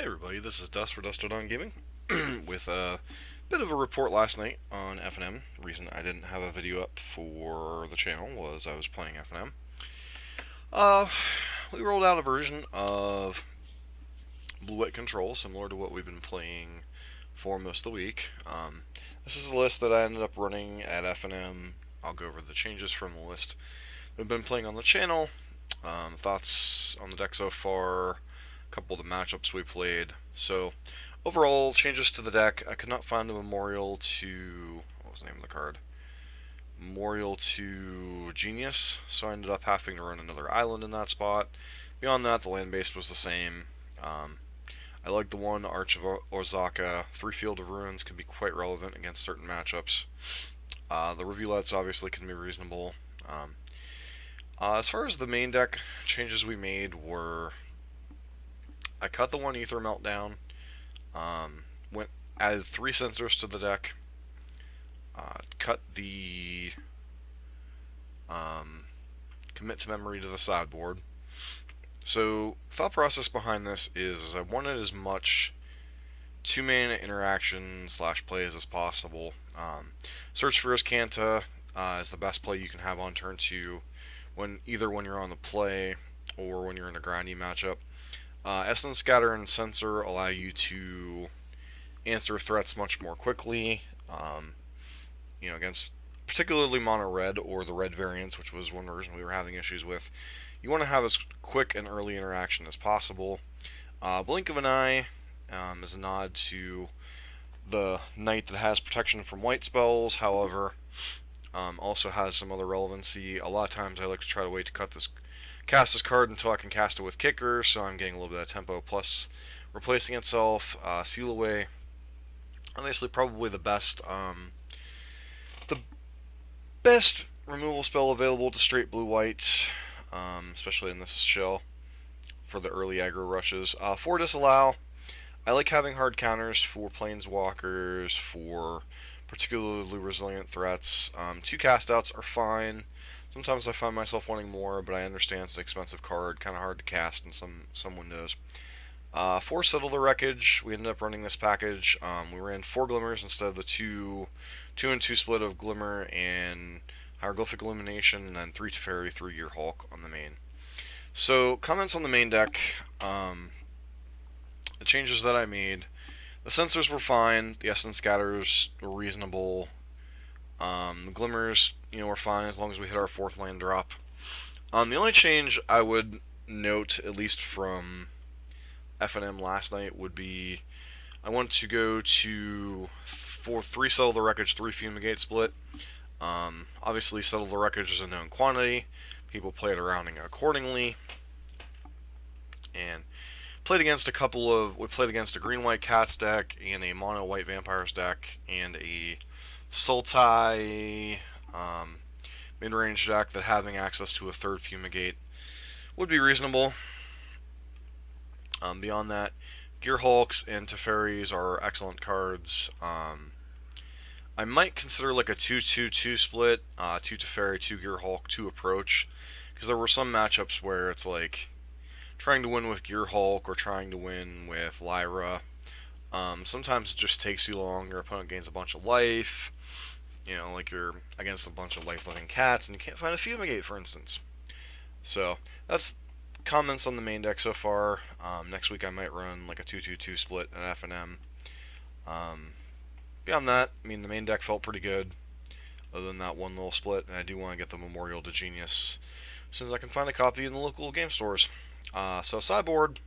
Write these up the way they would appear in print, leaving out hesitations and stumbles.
Hey everybody, this is Dust for Dust on Gaming with a bit of a report last night on FNM. The reason I didn't have a video up for the channel was I was playing FNM. Uh, we rolled out a version of Blue-White Control, similar to what we've been playing for most of the week. This is the list that I ended up running at FNM. I'll go over the changes from the list we've been playing on the channel, thoughts on the deck so far, couple of the matchups we played. So, overall, changes to the deck. I could not find a memorial to... what was the name of the card? Memorial to Genius, so I ended up having to run another island in that spot. Beyond that, the land base was the same. I like the one, Arch of Ozaka. 3 Field of Ruins can be quite relevant against certain matchups. The Rivulets obviously can be reasonable. As far as the main deck changes we made were... I cut the one Ether Meltdown, added 3 sensors to the deck, cut the commit to memory to the sideboard. So, thought process behind this is I wanted as much 2-mana interaction / plays as possible. Search for Azcanta is the best play you can have on turn 2, either when you're on the play or when you're in a grindy matchup. Essence Scatter and Sensor allow you to answer threats much more quickly, against particularly mono red or the red variants, which was one version we were having issues with. You want to have as quick and early interaction as possible. Blink of an Eye is a nod to the knight that has protection from white spells, however, also has some other relevancy. A lot of times I like to try to wait to cast this card until I can cast it with Kicker, so I'm getting a little bit of tempo, plus replacing itself. Seal Away, obviously probably the best removal spell available to straight blue-white, especially in this shell for the early aggro rushes. 4 Disallow, I like having hard counters for planeswalkers, for particularly resilient threats. 2 castouts are fine. Sometimes I find myself wanting more, but I understand it's an expensive card, kind of hard to cast in some windows. 4 Settle the Wreckage, we ended up running this package. We ran 4 Glimmers instead of the 2 and 2 split of Glimmer and Hieroglyphic Illumination, and then 3 Teferi, 3 Gear Hulk on the main. So, comments on the main deck. The changes that I made. The sensors were fine, the Essence Scatters were reasonable. The Glimmers, were fine as long as we hit our 4th land drop. The only change I would note, at least from FNM last night, would be I want to go to 3 Settle the Wreckage, 3 Fumigate split. Obviously, Settle the Wreckage is a known quantity. People played around accordingly. And we played against a green-white Cats deck, and a mono-white Vampires deck, and a Sultai mid-range deck that having access to a 3rd Fumigate would be reasonable. Beyond that, Gear Hulks and Teferis are excellent cards. I might consider like a 2-2-2 split, 2 Teferi, 2 Gear Hulk, 2 Approach, because there were some matchups where it's like trying to win with Gear Hulk or trying to win with Lyra. Sometimes it just takes too long. Your opponent gains a bunch of life. Like you're against a bunch of life-living cats and you can't find a Fumigate, for instance. So, that's comments on the main deck so far. Next week I might run like a 2-2-2 split at FNM. Beyond that, the main deck felt pretty good, other than that one little split, and I do want to get the Memorial to Genius as soon as I can find a copy in the local game stores. So, sideboard.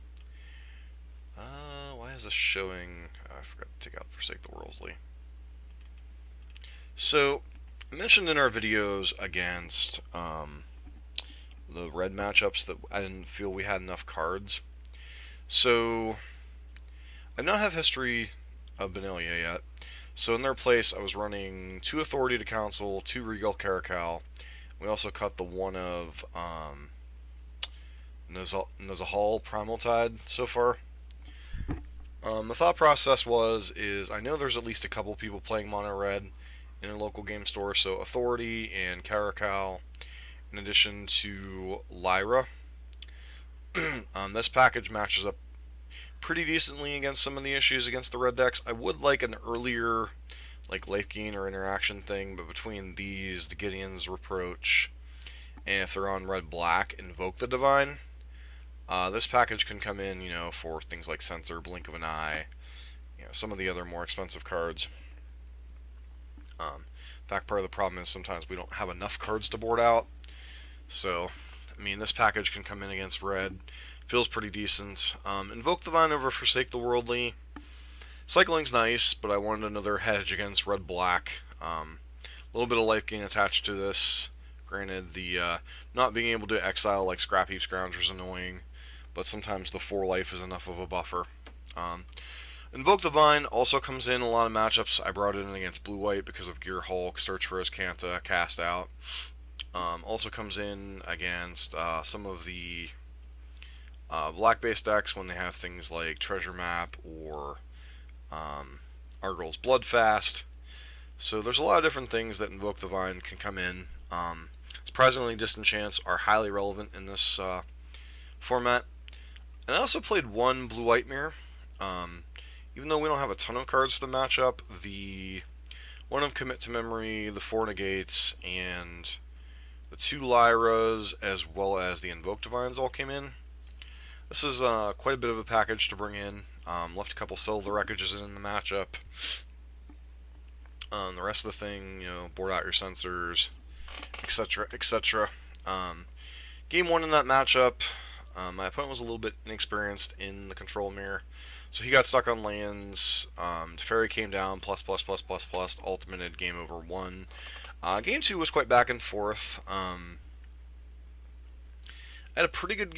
Why is this showing? I forgot to take out Forsake the Worldly. So, I mentioned in our videos against the red matchups that I didn't feel we had enough cards. So, I do not have history of Benelia yet. So in their place, I was running 2 Authority to Council, 2 Regal Caracal. We also cut the one of Nazahal Primal Tide so far. The thought process is I know there's at least a couple people playing mono red in a local game store, so Authority and Caracal, in addition to Lyra. This package matches up pretty decently against some of the issues against the red decks. I would like an earlier like life gain or interaction thing, but between these, the Gideon's Reproach, and if they're on red-black, Invoke the Divine, this package can come in, for things like Censor, Blink of an Eye, some of the other more expensive cards. In fact, part of the problem is sometimes we don't have enough cards to board out. So, this package can come in against red. Feels pretty decent. Invoke the Divine over Forsake the Worldly. Cycling's nice, but I wanted another hedge against red-black. A little bit of life gain attached to this. Granted, the not being able to exile like Scrap Heap Scrounger is annoying, but sometimes the 4 life is enough of a buffer. Invoke the Divine also comes in a lot of matchups. I brought it in against blue-white because of Gear Hulk, Search for Azcanta, Cast Out. Also comes in against some of the black-based decks when they have things like Treasure Map or Argyl's Bloodfast. So there's a lot of different things that Invoke the Divine can come in. Surprisingly, Disenchants are highly relevant in this format. And I also played one blue-white mirror. Even though we don't have a ton of cards for the matchup, the one of Commit to Memory, the 4 Negates, and the 2 Lyras, as well as the Invoke Divines all came in. This is quite a bit of a package to bring in. Left a couple Settle the Wreckages in the matchup. The rest of the thing, board out your Censors, etc., etc. Game 1 in that matchup, my opponent was a little bit inexperienced in the control mirror, so he got stuck on lands. Teferi came down, plus, ultimated, game over 1. Game 2 was quite back and forth. I had a pretty good,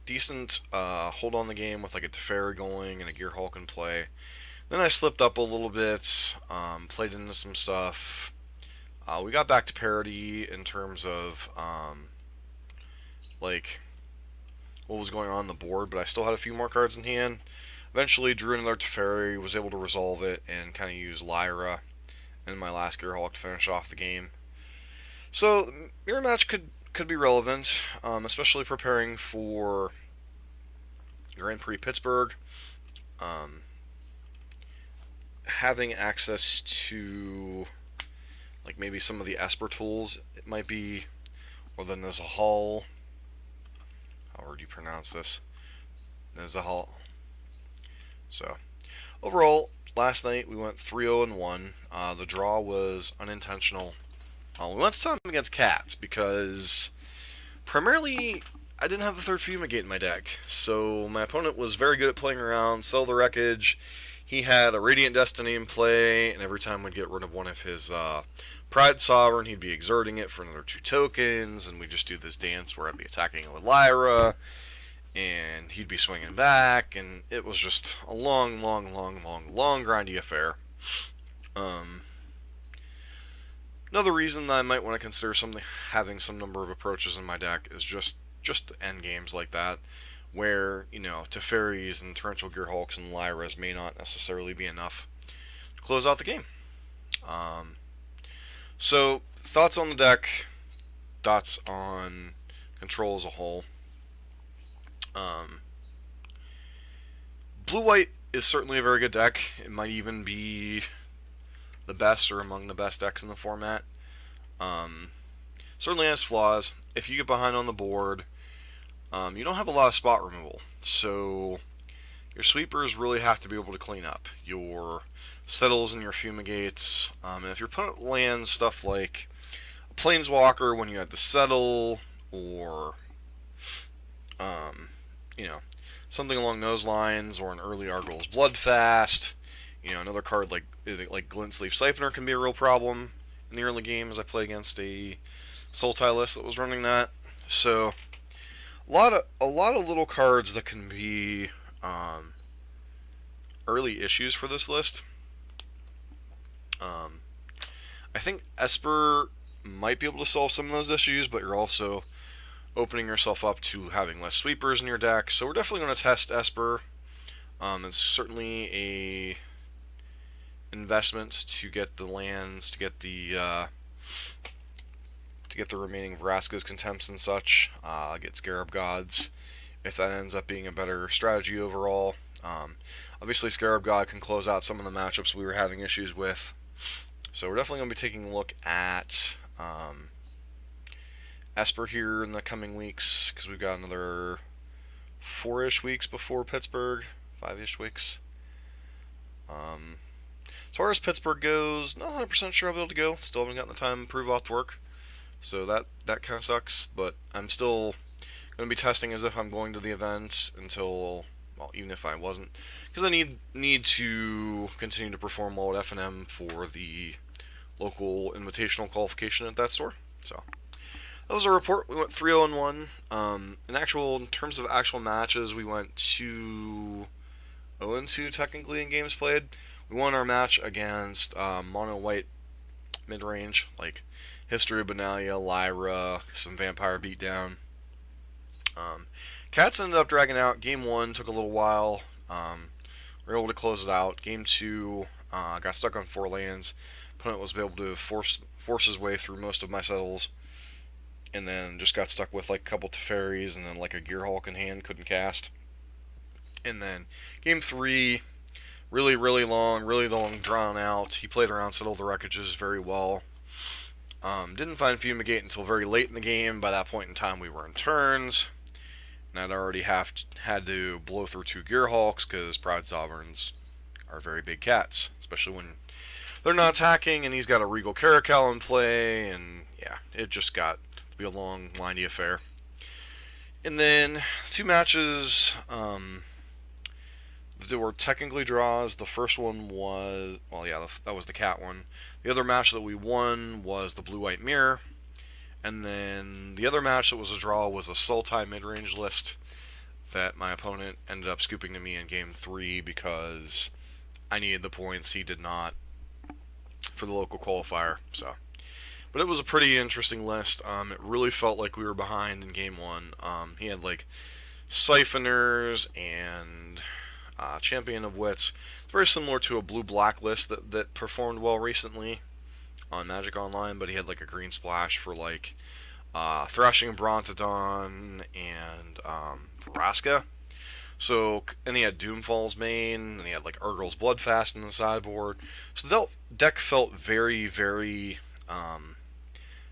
decent hold on the game with like a Teferi going and a Gear Hulk in play. Then I slipped up a little bit, played into some stuff. We got back to parity in terms of like what was going on the board, but I still had a few more cards in hand. Eventually drew another Teferi, was able to resolve it, and kind of use Lyra in my last Gear Hulk to finish off the game. So mirror match could be relevant, especially preparing for Grand Prix Pittsburgh. Having access to like maybe some of the Esper tools, it might be, or the Nezahal. How would you pronounce this? Nezahal. So, overall, last night we went 3-0-1. The draw was unintentional. We went to time against Cats because primarily I didn't have the third Fumigate in my deck. So my opponent was very good at playing around, Sell the Wreckage. He had a Radiant Destiny in play, and every time we'd get rid of one of his Pride Sovereign, he'd be exerting it for another 2 tokens, and we'd just do this dance where I'd be attacking it with Lyra, and he'd be swinging back, and it was just a long, grindy affair. Another reason that I might want to consider having some number of approaches in my deck is just end games like that, where, Teferis and Torrential Gear Hulks and Lyras may not necessarily be enough to close out the game. So, thoughts on the deck, thoughts on control as a whole. Blue-White is certainly a very good deck. It might even be the best or among the best decks in the format. Certainly has flaws. If you get behind on the board, you don't have a lot of spot removal, so your sweepers really have to be able to clean up your settles and your fumigates. And if your opponent lands stuff like a Planeswalker when you had to settle, or something along those lines, or an early Argyl's Bloodfast, another card like Glint-Sleeve Siphoner can be a real problem in the early game, as I play against a Sultai list that was running that. So a lot of little cards that can be early issues for this list. I think Esper might be able to solve some of those issues, but you're also opening yourself up to having less sweepers in your deck. So we're definitely going to test Esper. It's certainly a investment to get the lands, to get the remaining Vraska's Contempts and such, get Scarab Gods, if that ends up being a better strategy overall. Obviously, Scarab God can close out some of the matchups we were having issues with. So we're definitely going to be taking a look at Esper here in the coming weeks, because we've got another 4-ish weeks before Pittsburgh, 5-ish weeks. As far as Pittsburgh goes, not 100% sure I'll be able to go. Still haven't gotten the time to prove off work, so that kind of sucks. But I'm still going to be testing as if I'm going to the event until, well, even if I wasn't, because I need to continue to perform well at FNM for the local invitational qualification at that store. So that was our report. We went 3-0-1. In terms of actual matches, we went 2-0-2 technically in games played. We won our match against Mono White mid-range, like History of Benalia, Lyra, some Vampire Beatdown. Cats ended up dragging out. Game 1 took a little while. We were able to close it out. Game 2 got stuck on 4 lands. Opponent was able to force his way through most of my settles, and then just got stuck with like a couple Teferis and then like a Gearhulk in hand, couldn't cast. And then game 3, really long, drawn out. He played around Settle the Wreckages very well. Didn't find Fumigate until very late in the game. By that point in time, we were in turns, and I'd already had to blow through 2 Gearhulks because Pride Sovereigns are very big cats, especially when they're not attacking, and he's got a Regal Caracal in play, and yeah, it just got to be a long, windy affair. And then 2 matches there were technically draws. The first one was, well, yeah, that was the cat one. The other match that we won was the Blue-White Mirror. And then the other match that was a draw was a Sultai mid-range list that my opponent ended up scooping to me in game 3 because I needed the points. He did not for the local qualifier. But it was a pretty interesting list. It really felt like we were behind in game 1. He had like Siphoners and Champion of Wits. It's very similar to a blue-black list that performed well recently on Magic Online, but he had like a green splash for like Thrashing Brontodon and Vraska. So, and he had Doomfall's main, and he had like Urgrel's Bloodfast in the sideboard. So the deck felt very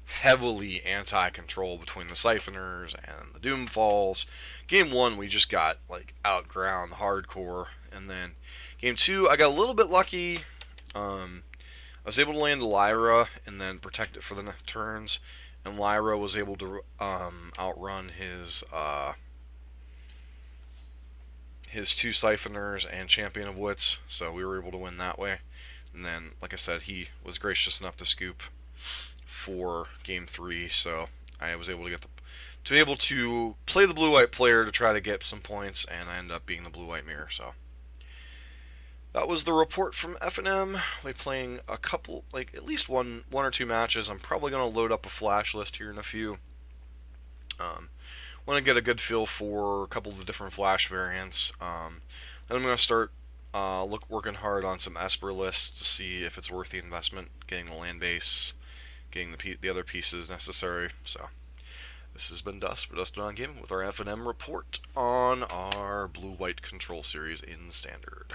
heavily anti-control between the Siphoners and the Doomfalls. Game 1, we just got like outground hardcore, and then game 2, I got a little bit lucky. I was able to land Lyra and then protect it for the turns, and Lyra was able to outrun his 2 Siphoners and Champion of Wits, so we were able to win that way. And then, like I said, he was gracious enough to scoop for game 3, so I was able to play the blue-white player to try to get some points, and I ended up being the blue-white mirror. So that was the report from FNM. We're playing a couple, like at least one or 2 matches. I'm probably going to load up a flash list here in a few. Want to get a good feel for a couple of the different flash variants. Then I'm going to start working hard on some Esper lists to see if it's worth the investment, getting the land base, getting the other pieces necessary. So this has been Dust for Dust on Gaming with our FNM report on our blue-white control series in Standard.